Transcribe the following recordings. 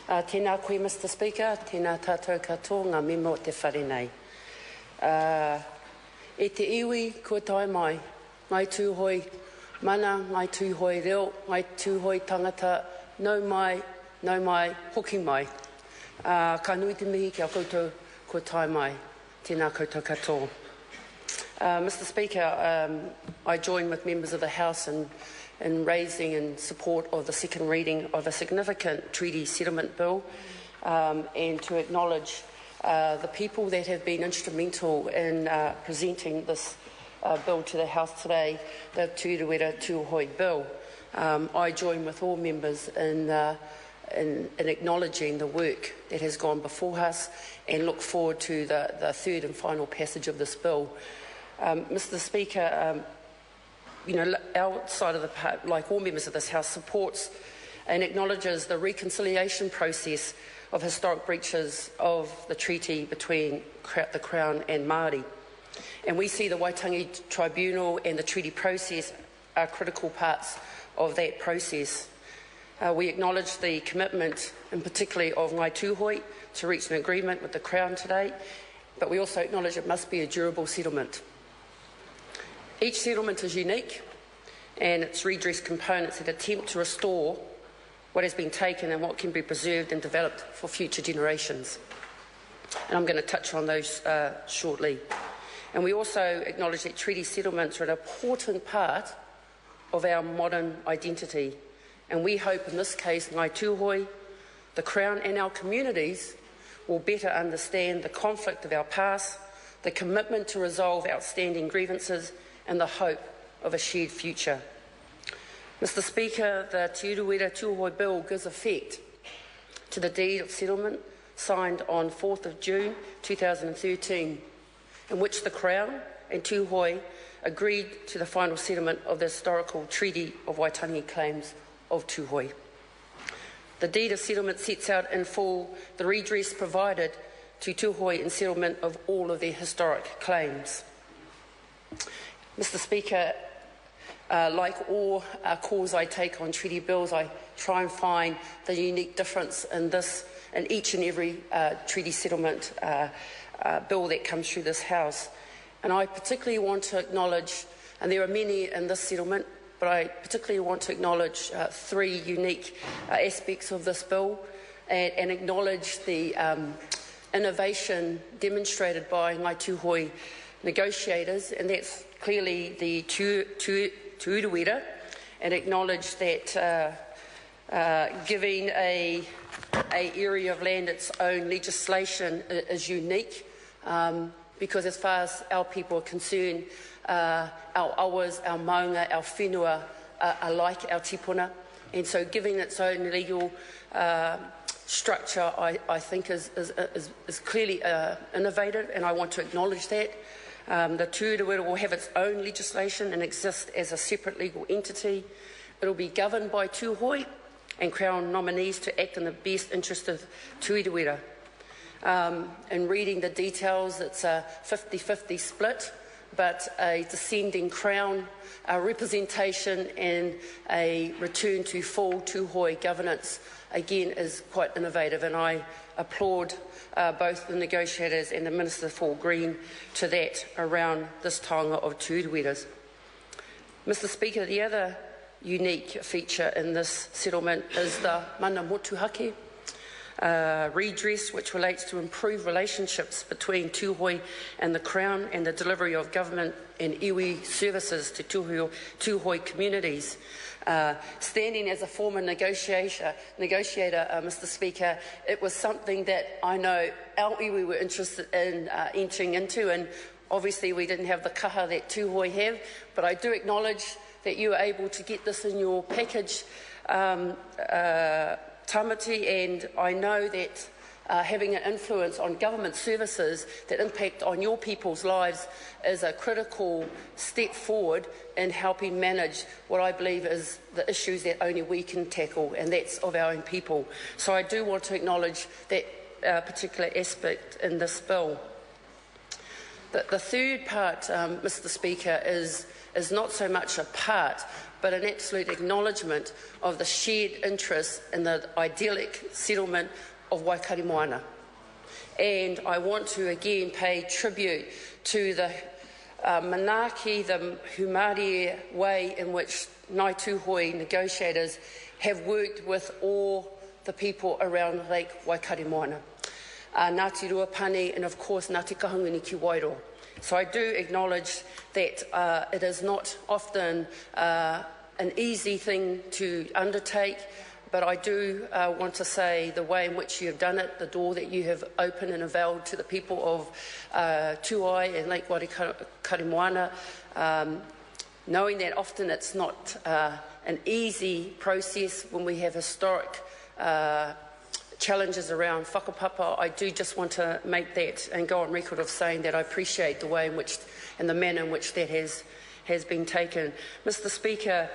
Tēnā koe, Mr Speaker, tēnā tātou katoa, ngā memo o te wharenei. E te iwi, kua tae mai, ngai tūhoi mana, ngai tūhoi reo, ngai tūhoi tangata, nau mai, hoki mai. Ka nui te mihi kia koutou, kua tae mai, tēnā koutou katoa. Mr Speaker, I join with members of the House in raising in support of the second reading of a significant treaty settlement bill and to acknowledge the people that have been instrumental in presenting this bill to the House today, the Uruwera-Tuhoe bill. I join with all members in acknowledging the work that has gone before us and look forward to the third and final passage of this bill. Mr Speaker, our side of the part, like all members of this House, supports and acknowledges the reconciliation process of historic breaches of the treaty between the Crown and Māori. And we see the Waitangi Tribunal and the treaty process are critical parts of that process. We acknowledge the commitment, in particularly of Ngāi Tūhoi, to reach an agreement with the Crown today, but we also acknowledge it must be a durable settlement. Each settlement is unique, and its redress components that attempt to restore what has been taken and what can be preserved and developed for future generations. And I'm going to touch on those shortly. And we also acknowledge that treaty settlements are an important part of our modern identity. And we hope in this case, Ngāi Tūhoi, the Crown and our communities will better understand the conflict of our past, the commitment to resolve outstanding grievances, and the hope of a shared future. Mr Speaker, the Uruwera-Tuhoe bill gives effect to the deed of settlement signed on 4th of June 2013, in which the Crown and Tūhoi agreed to the final settlement of the historical Treaty of Waitangi claims of Tūhoi. The deed of settlement sets out in full the redress provided to Tūhoi in settlement of all of their historic claims. Mr Speaker, like all calls I take on treaty bills, I try and find the unique difference in each and every treaty settlement bill that comes through this House. And I particularly want to acknowledge, and there are many in this settlement, but I particularly want to acknowledge three unique aspects of this bill and acknowledge the innovation demonstrated by Ngāi Tūhoi negotiators, and that's clearly the Uruwera, and acknowledge that giving an area of land its own legislation is unique, because as far as our people are concerned, our awas, our maunga, our whenua are like our tipuna, and so giving its own legal structure I think is clearly innovative, and I want to acknowledge that. The Uruwera will have its own legislation and exist as a separate legal entity. It will be governed by Tūhoi and Crown nominees to act in the best interest of Uruwera. In reading the details, it's a 50-50 split, but a descending Crown representation and a return to full Tūhoi governance, again, is quite innovative, and I applaud both the negotiators and the Minister for agreeing to that around this taonga of Uruweras. Mr Speaker, the other unique feature in this settlement is the mana motuhake redress, which relates to improved relationships between Tūhoi and the Crown and the delivery of government and iwi services to Tūhoi communities. Standing as a former negotiator, Mr Speaker, it was something that I know our iwi were interested in entering into, and obviously we didn't have the kaha that Tūhoi have, but I do acknowledge that you were able to get this in your package, Tamati, and I know that having an influence on government services that impact on your people's lives is a critical step forward in helping manage what I believe is the issues that only we can tackle, and that's of our own people. So I do want to acknowledge that particular aspect in this bill. The third part, Mr Speaker, is not so much a part, but an absolute acknowledgement of the shared interest in the idyllic settlement of Waikato Moana. And I want to again pay tribute to the manaaki, the Humari way in which Ngāi-Tuhoe negotiators have worked with all the people around Lake Waikato Moana. Ngāti Ruapani and of course Ngāti Kahunguni ki Wairō. So I do acknowledge that it is not often an easy thing to undertake, but I do want to say the way in which you have done it, the door that you have opened and availed to the people of Tuai and Lake Waikato Moana, knowing that often it's not an easy process when we have historic challenges around whakapapa. I do just want to make that and go on record of saying that I appreciate the way in which and the manner in which that has been taken. Mr. Speaker,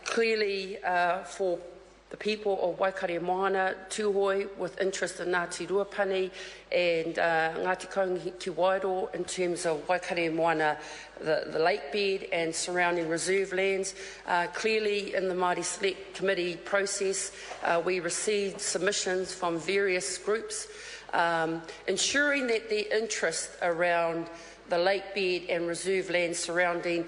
clearly for the people of Waikato Moana, Tuhoe, with interest in Ngāti Ruapani and Ngāti Kahunguni ki Wairō in terms of Waikato Moana, the lake bed and surrounding reserve lands. Clearly in the Māori Select Committee process, we received submissions from various groups, ensuring that the interest around the lake bed and reserve land surrounding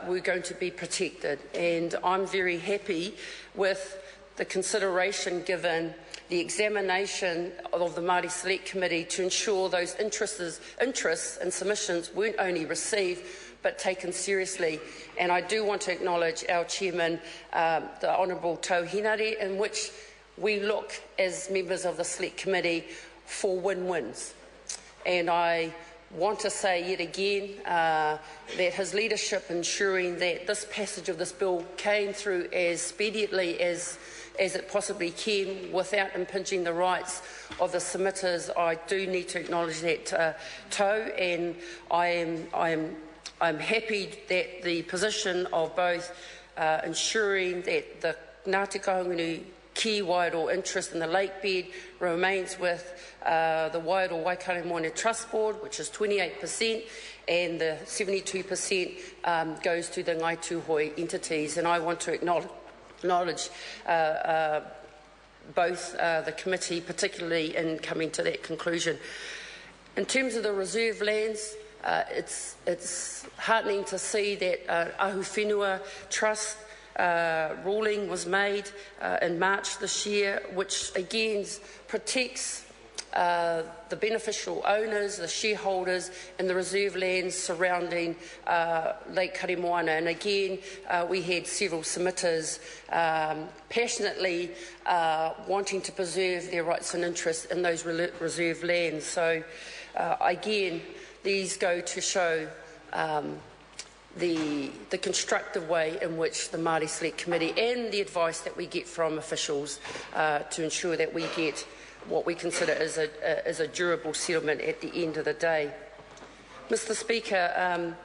were going to be protected. And I'm very happy with the consideration given the examination of the Māori Select Committee to ensure those interests and submissions weren't only received but taken seriously. And I do want to acknowledge our chairman, the Honourable Tau Hinari, in which we look as members of the Select Committee for win-wins. And I want to say yet again that his leadership ensuring that this passage of this bill came through as expediently as it possibly can without impinging the rights of the submitters. I do need to acknowledge that, Tau, and I'm happy that the position of both ensuring that the Ngāti Kahunguni ki Wairō interest in the lake bed remains with the Wairō Waikato Moana Trust Board, which is 28%, and the 72% goes to the Ngāi-Tuhoe entities. And I want to acknowledge both the committee, particularly in coming to that conclusion. In terms of the reserve lands, it's heartening to see that Ahu Whenua Trust ruling was made in March this year, which again protects the beneficial owners, the shareholders in the reserve lands surrounding Lake Kari Moana. And again, we had several submitters passionately wanting to preserve their rights and interests in those reserve lands. So again, these go to show the constructive way in which the Māori Select Committee and the advice that we get from officials to ensure that we get what we consider as a durable settlement at the end of the day. Mr. Speaker,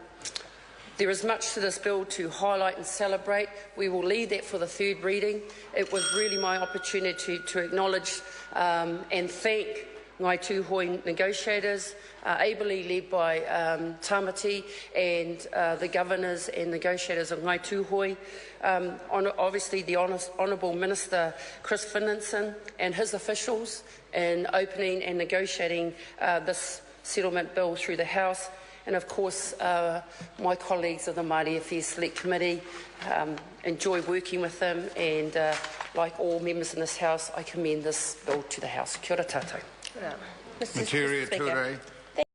there is much to this bill to highlight and celebrate. We will leave that for the third reading. It was really my opportunity to acknowledge and thank Ngāi-Tuhoe negotiators, ably led by Tamati and the governors and negotiators of Ngāi-Tuhoe. Obviously, the Honourable Minister Chris Finlinson and his officials in opening and negotiating this settlement bill through the House. And of course, my colleagues of the Māori Affairs Select Committee, enjoy working with them, and like all members in this House, I commend this bill to the House. Kia ora tātou. Uruwera-Tuhoe.